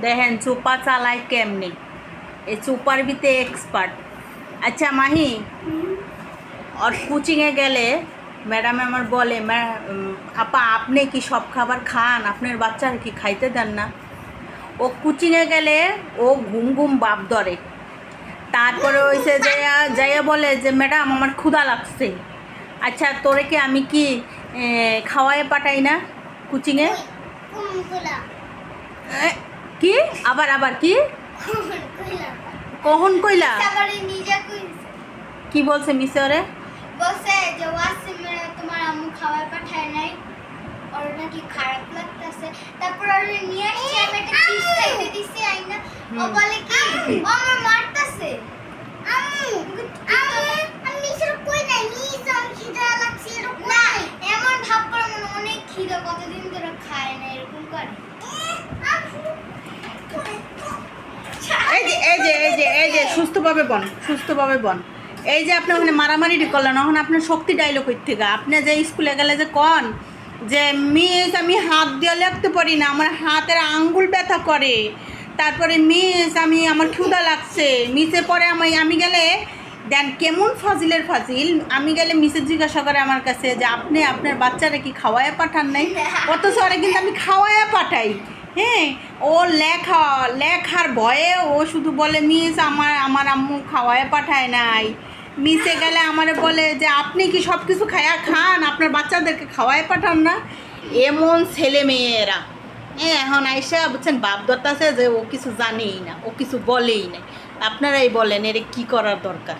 দেখেন চোপা চালায় কেমনি, এই চোপার ভিতরে এক্সপার্ট। আচ্ছা মাহি, ওর কোচিংয়ে গেলে ম্যাডাম আমার বলে, আপা আপনি কি সব খাবার খান, আপনার বাচ্চার কি খাইতে দেন না? ও কোচিংয়ে গেলে ও ঘুম ঘুম বাপ ধরে, তারপরে হয়েছে যে যাইয়া বলে যে ম্যাডাম আমার ক্ষুধা লাগছে। আচ্ছা তোরে কি আমি কি খাওয়ায় পাঠাই না কোচিংয়ে? কি আবার আবার কি কখন কইলা? কি বলছে মিসে ওরে? বলছে যে ওয়াসিমের তোমার আম্মু খাবার পাঠায় নাই, ওর নাকি খারাপ লাগতেছে। তারপর ওরে নিয়ে আসছে, আমি একটা চিপস খাইতে দিছি আইনা, ও বলে কি ও আমার মারতাছে। আম্মু আমি সব কই নাই, মিস আমি খিদা লাগছে এরকম না, এমন ভাব করে মনে অনেক খিদা, কতদিন ধরে খায় না, এরকম করে। এই যে সুস্থভাবে বন, সুস্থভাবে বন। এই যে আপনি ওখানে মারামারি করলেন, এখন আপনার শক্তি ডাইলগ হইতে থেকে আপনি যে স্কুলে গেলে যে কন যে মিস আমি হাত দিয়ে লিখতে পারি না, আমার হাতের আঙ্গুল ব্যথা করে, তারপরে মিস আমি আমার ক্ষুধা লাগছে। মিসে পরে আমি গেলে দেন কেমন ফাজিলের ফাজিল, আমি গেলে মিসের জিজ্ঞাসা করে আমার কাছে যে আপনি আপনার বাচ্চারা কি খাওয়ায় পাঠান নাই? অথচ ওরা কিন্তু আমি খাওয়ায় পাঠাই। হ্যাঁ, ও লেখার ভয়ে ও শুধু বলে মিস আমার আম্মু খাওয়ায় পাঠায় নাই। মিসে গেলে আমারে বলে যে আপনি কি সব কিছু খান, আপনার বাচ্চাদেরকে খাওয়ায় পাঠান না? এমন ছেলে মেয়েরা এখন আইসা বুঝছেন বাপ দত্তাছে যে ও কিছু জানেই না, ও কিছু বলেই না। আপনারাই বলেন এর কি করার দরকার?